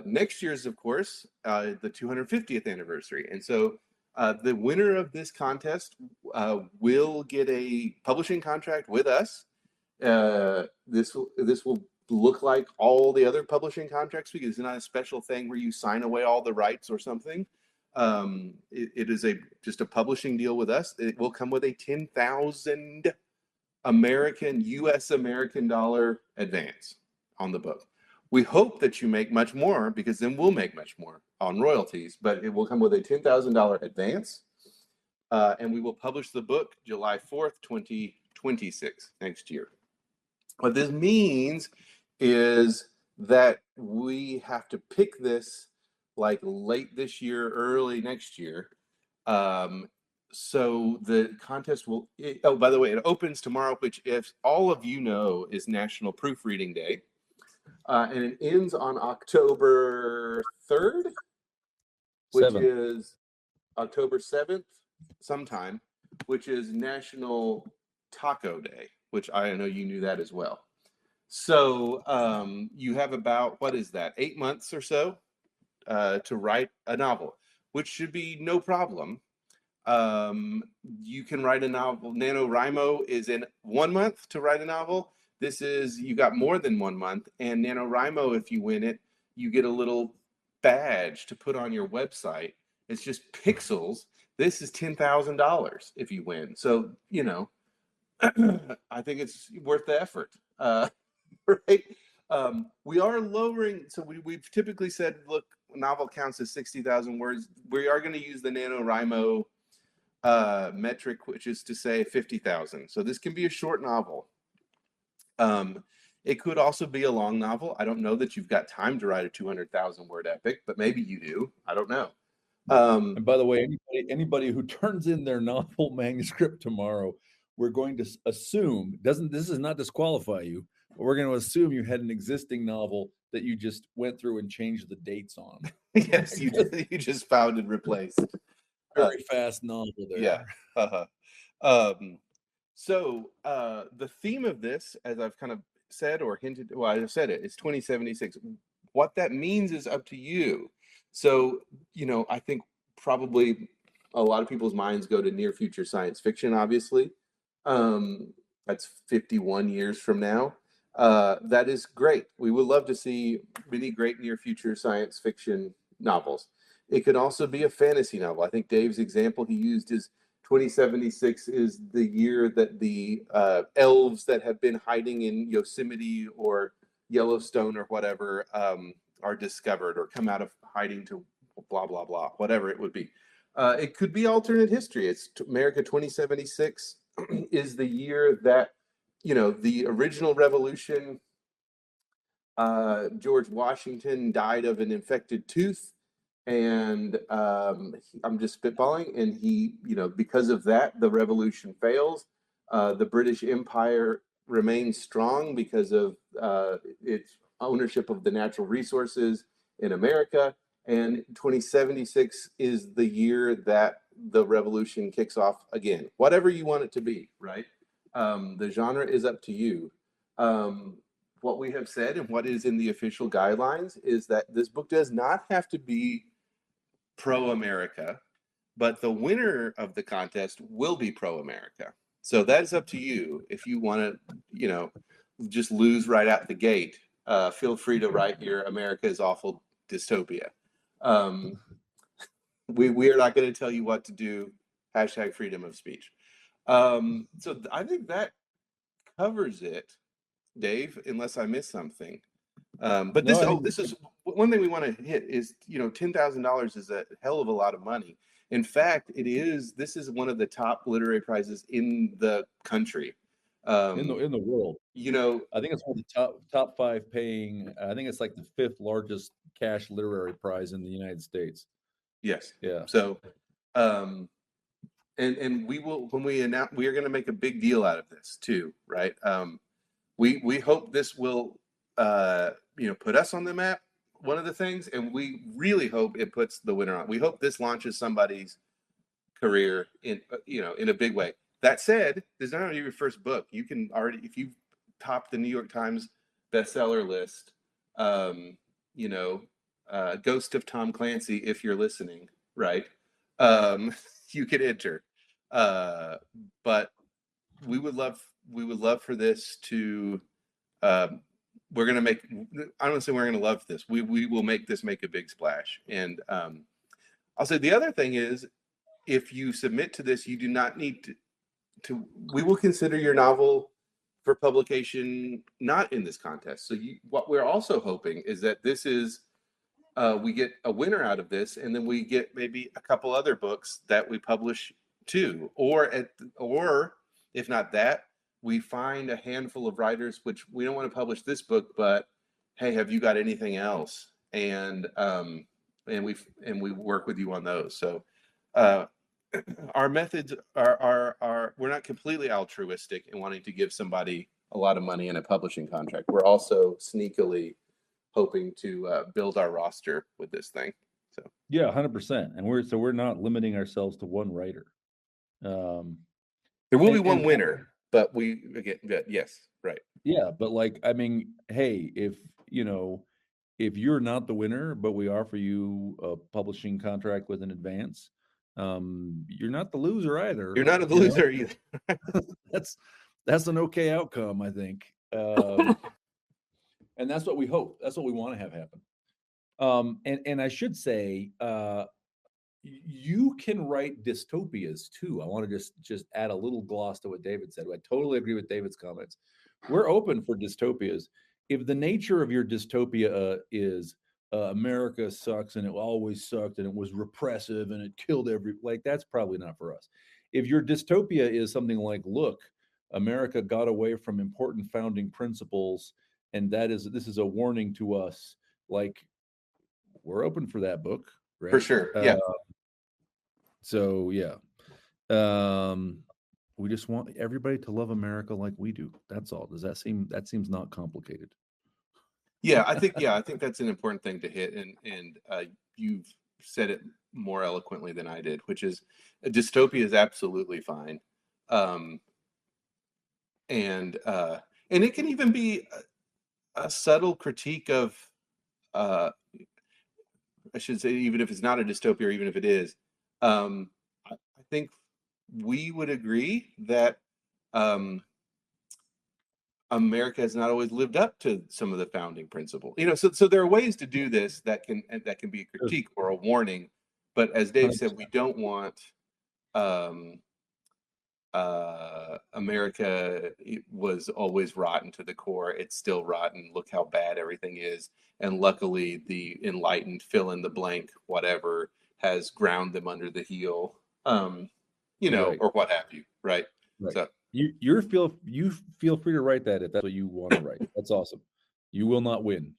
B: Next year's, of course, the 250th anniversary. And so the winner of this contest will get a publishing contract with us. This will look like all the other publishing contracts, because it's not a special thing where you sign away all the rights or something. It is just a publishing deal with us. It will come with a 10,000 US American dollar advance on the book. We hope that you make much more, because then we'll make much more on royalties, but it will come with a $10,000 advance. And we will publish the book July 4th, 2026, next year. What this means is that we have to pick this like late this year, early next year. So the contest will, oh, by the way, it opens tomorrow, which, if all of you know, is National Proofreading Day. And it ends on October 3rd, which
A: 7th.
B: is October 7th, sometime, which is National Taco Day, which I know you knew that as well. So you have about, what is that, 8 months or so to write a novel, which should be no problem. You can write a novel. NaNoWriMo is in 1 month to write a novel. This is, you got more than 1 month. And NaNoWriMo, if you win it, you get a little badge to put on your website. It's just pixels. This is $10,000 if you win. So, you know, I think it's worth the effort. Right? We are lowering. So we've typically said, look, novel counts as 60,000 words. We are going to use the NaNoWriMo metric, which is to say 50,000. So this can be a short novel. It could also be a long novel. I don't know that you've got time to write a 200,000 word epic, but maybe you do. I don't know.
A: And by the way, anybody who turns in their novel manuscript tomorrow, we're going to assume, this does not disqualify you, but we're going to assume you had an existing novel that you just went through and changed the dates on.
B: Yes, you just found and replaced.
A: Very fast novel there.
B: Yeah. So the theme of this, as I've kind of said or hinted, well, I've said it, it's 2076. What that means is up to you. So, you know, I think probably a lot of people's minds go to near future science fiction, obviously. That's 51 years from now. That is great. We would love to see many great near future science fiction novels. It could also be a fantasy novel. I think Dave's example he used is 2076 is the year that the elves that have been hiding in Yosemite or Yellowstone or whatever are discovered or come out of hiding to blah, blah, blah, whatever it would be. It could be alternate history. It's America 2076 is the year that, you know, the original revolution, George Washington died of an infected tooth. And I'm just spitballing. And he, you know, because of that, the revolution fails. The British Empire remains strong because of its ownership of the natural resources in America. And 2076 is the year that the revolution kicks off again, whatever you want it to be, right? The genre is up to you. What we have said and what is in the official guidelines is that this book does not have to be pro-America, but the winner of the contest will be pro-America. So that's up to you. If you want to, you know, just lose right out the gate, feel free to write your America is awful dystopia. We are not going to tell you what to do. Hashtag freedom of speech. So I think that covers it, Dave, unless I missed something. But this, this is one thing we want to hit is, you know, $10,000 is a hell of a lot of money. In fact, this is one of the top literary prizes in the country.
A: In the world.
B: You know,
A: I think it's one of the top 5 paying. I think it's like the 5th largest cash literary prize in the United States.
B: Yes.
A: Yeah.
B: So, and we will, when we announce, we are going to make a big deal out of this too, right? We hope this will, you know, put us on the map, one of the things, and we really hope it puts the winner on. We hope this launches somebody's career in, you know, in a big way. That said, this is not only your first book. You can already, if you've topped the New York Times bestseller list, you know, Ghost of Tom Clancy, if you're listening, right? You could enter. But we would love for this to, we're going to make, I don't want to say we're going to love this. We will make this make a big splash. And I'll say the other thing is, if you submit to this, you do not need to we will consider your novel for publication not in this contest. So what we're also hoping is that this is we get a winner out of this, and then we get maybe a couple other books that we publish too, or if not that, we find a handful of writers which we don't want to publish this book, but hey, have you got anything else? And we work with you on those. So our methods are we're not completely altruistic in wanting to give somebody a lot of money in a publishing contract. We're also sneakily hoping to build our roster with this thing. So
A: Yeah, 100%. And we're not limiting ourselves to one writer.
B: there will be one winner, but yes, right.
A: Yeah, but like, I mean, hey, if you're not the winner, but we offer you a publishing contract with an advance, you're not the loser either.
B: You're not a loser either.
A: That's an okay outcome, I think. And that's what we hope. That's what we want to have happen. And I should say, you can write dystopias too. I want to just add a little gloss to what David said. I totally agree with David's comments. We're open for dystopias. If the nature of your dystopia is America sucks and it always sucked and it was repressive and it killed that's probably not for us. If your dystopia is something like, look, America got away from important founding principles, and this is a warning to us, like, we're open for that book, right?
B: For sure. Yeah.
A: So yeah. We just want everybody to love America like we do. That's all. That seems not complicated?
B: Yeah, I think that's an important thing to hit, and you've said it more eloquently than I did, which is a dystopia is absolutely fine, and it can even be a subtle critique of, I should say, even if it's not a dystopia, or even if it is, I think we would agree that America has not always lived up to some of the founding principles. So there are ways to do this that can be a critique or a warning. But as Dave said, we don't want America was always rotten to the core. It's still rotten. Look how bad everything is. And luckily, the enlightened fill in the blank, whatever, has ground them under the heel,
A: Right.
B: or what have you, right?
A: Right.
B: So
A: you feel free to write that if that's what you want to write. That's awesome. You will not win.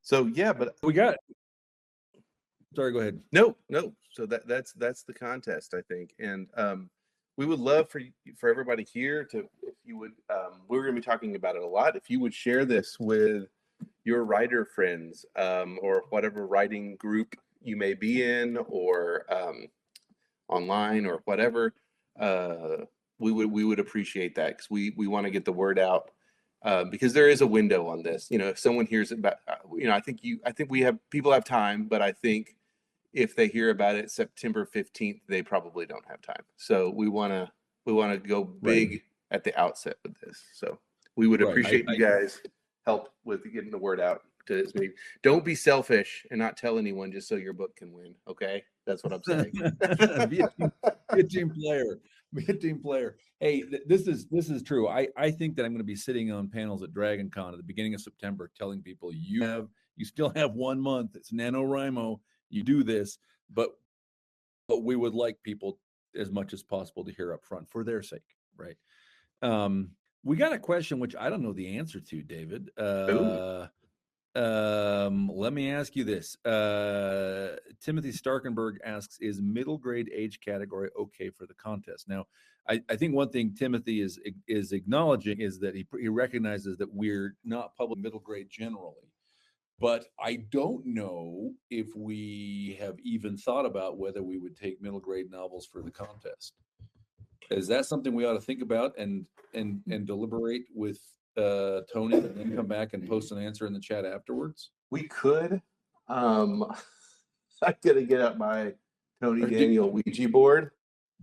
B: So yeah, but
A: We got. Sorry, go ahead.
B: No. So that's the contest, I think, and we would love for everybody here to, if you would, we're going to be talking about it a lot. If you would share this with your writer friends, or whatever writing group you may be in, or online, or whatever, we would appreciate that, because we want to get the word out, because there is a window on this. If someone hears about, I think people have time, but I think if they hear about it September 15th, they probably don't have time. So we want to go big at the outset with this. So we would appreciate you guys help with getting the word out to as many. Don't be selfish and not tell anyone just so your book can win. Okay, that's what I'm saying.
A: Be a team player. Be a team player. Hey, this is true. I think that I'm going to be sitting on panels at DragonCon at the beginning of September, telling people you still have 1 month. It's NaNoWriMo. You do this, but we would like people as much as possible to hear up front for their sake, right? We got a question which I don't know the answer to, David. Let me ask you this. Timothy Starkenberg asks, is middle grade age category okay for the contest? Now, I think one thing Timothy is acknowledging is that he recognizes that we're not public middle grade generally. But I don't know if we have even thought about whether we would take middle grade novels for the contest. Is that something we ought to think about and deliberate with Tony, and then come back and post an answer in the chat afterwards?
B: We could. I gotta get out my Tony Daniel Ouija board.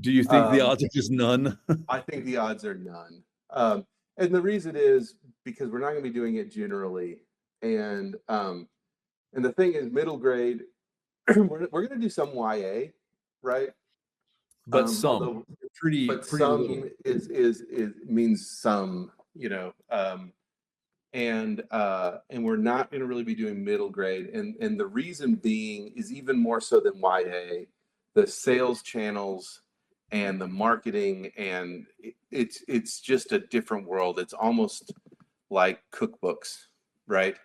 A: Do you think the odds are just none?
B: I think the odds are none. And the reason is because we're not going to be doing it generally. And the thing is, middle grade, we're going to do some YA, right?
A: But some,
B: Although,
A: pretty
B: but
A: little.
B: some is means some, you know, and we're not going to really be doing middle grade, and the reason being is even more so than YA, the sales channels and the marketing, and it's just a different world. It's almost like cookbooks, right?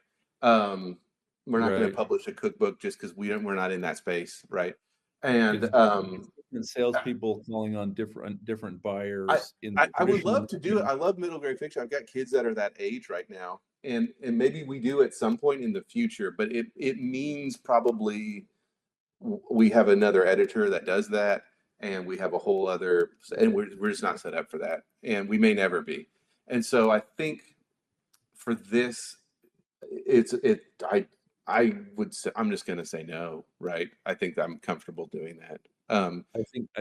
B: We're not going
A: Right.
B: to publish a cookbook just because we're not in that space, right?
A: It's
B: And
A: different salespeople calling on different buyers in the
B: I would
A: traditional
B: love to do it. I love middle grade fiction. I've got kids that are that age right now, and maybe we do at some point in the future. But it means probably we have another editor that does that, and we have a whole other, and we're just not set up for that, and we may never be. And so I think for this, I would say, I'm just going to say no, right? I think I'm comfortable doing that.
A: I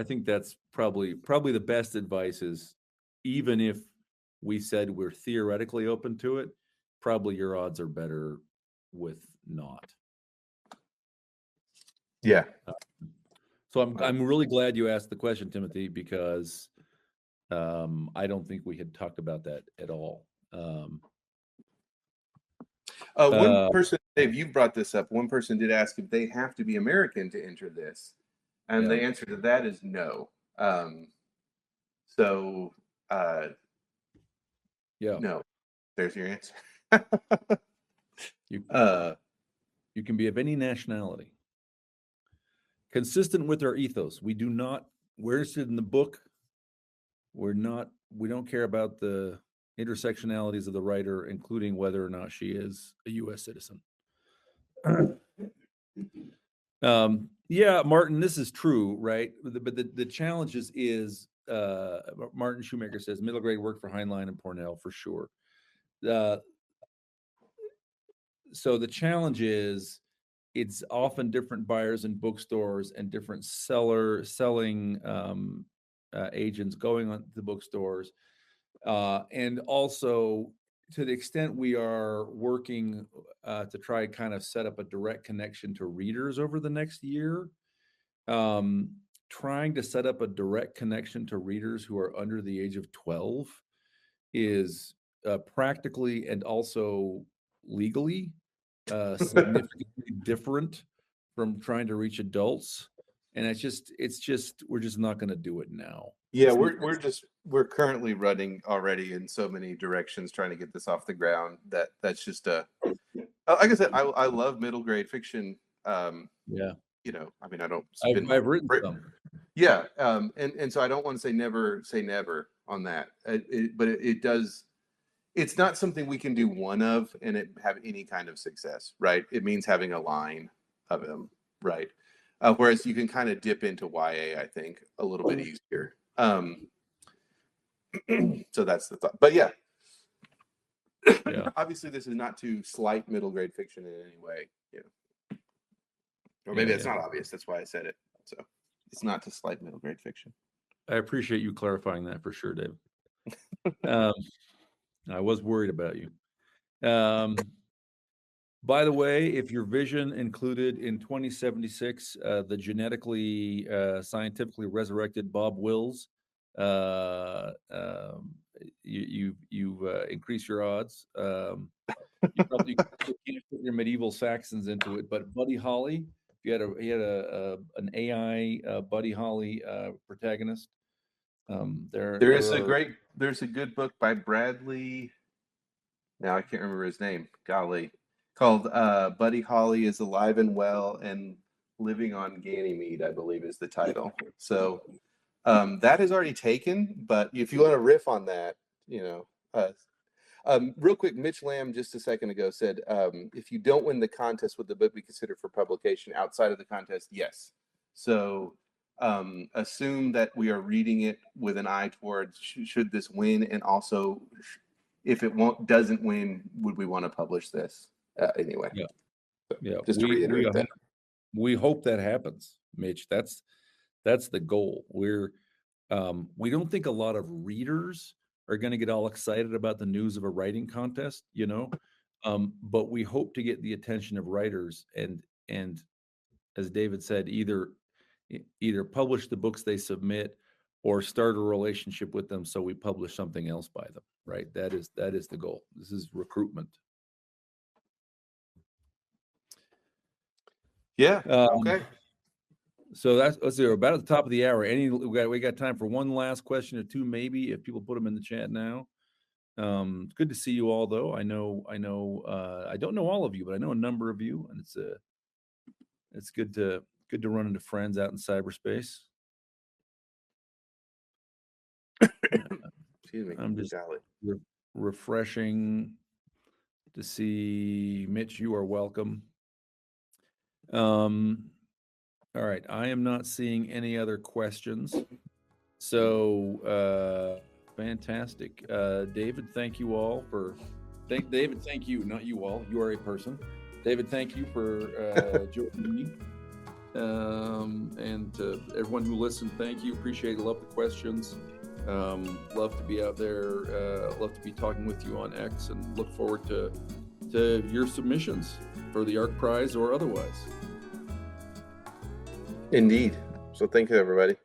A: think that's probably the best advice is, even if we said we're theoretically open to it, probably your odds are better with not.
B: Yeah.
A: So I'm really glad you asked the question, Timothy, because I don't think we had talked about that at all.
B: One person, Dave, you brought this up. One person did ask if they have to be American to enter this, and the answer to that is no. So, no. There's your answer.
A: You can be of any nationality. Consistent with our ethos, we do not. We're interested in the book. We don't care about the intersectionalities of the writer, including whether or not she is a U.S. citizen. Yeah, Martin, this is true, right? But the challenge is Martin Shoemaker says middle grade work for Heinlein and Pornell for sure. So the challenge is it's often different buyers in bookstores and different selling agents going on the bookstores. And also, to the extent we are working to try and kind of set up a direct connection to readers over the next year, trying to set up a direct connection to readers who are under the age of 12 is practically and also legally significantly different from trying to reach adults. And it's just we're just not going to do it now.
B: Yeah, we're currently running already in so many directions trying to get this off the ground that's just like I said, I love middle grade fiction.
A: Yeah,
B: you know, I mean, I don't
A: I've written some.
B: Yeah, and so I don't want to say never on that. But it does. It's not something we can do one of and it have any kind of success, right? It means having a line of them, right? Whereas you can kind of dip into YA, I think, a little bit easier. So that's the thought. But yeah, obviously this is not to slight middle grade fiction in any way, you know. Or maybe it's not obvious. That's why I said it. So it's not to slight middle grade fiction.
A: I appreciate you clarifying that for sure, Dave. I was worried about you. By the way, if your vision included in 2076 the genetically, scientifically resurrected Bob Wills, you increase your odds. You probably can't put your medieval Saxons into it, but Buddy Holly, he had an AI Buddy Holly protagonist.
B: There's a good book by Bradley. Now I can't remember his name. Golly, called Buddy Holly is Alive and Well and Living on Ganymede, I believe is the title. So that is already taken. But if you want to riff on that, you know, real quick, Mitch Lamb just a second ago said, if you don't win the contest, would the book be considered for publication outside of the contest? Yes. So assume that we are reading it with an eye towards should this win, and also if it doesn't win, would we want to publish this anyway?
A: Yeah.
B: Just to reiterate that.
A: We hope that happens, Mitch. That's the goal. We don't think a lot of readers are going to get all excited about the news of a writing contest, you know, but we hope to get the attention of writers and as David said, either either publish the books they submit or start a relationship with them so we publish something else by them, right? That is the goal. This is recruitment.
B: Yeah. Okay.
A: So let's see, we're about at the top of the hour. We got time for one last question or two, maybe, if people put them in the chat now. It's good to see you all, though. I don't know all of you, but I know a number of you, and it's good to run into friends out in cyberspace.
B: Excuse me.
A: I'm just
B: Golly.
A: refreshing to see Mitch. You are welcome. All right, I am not seeing any other questions. So fantastic. David, thank you all for David, thank you, not you all. You are a person. David, thank you for joining me. And to everyone who listened, thank you. Appreciate it. Love the questions. Love to be out there. Love to be talking with you on X, and look forward to your submissions for the ARC Prize or otherwise.
B: Indeed. So thank you, everybody.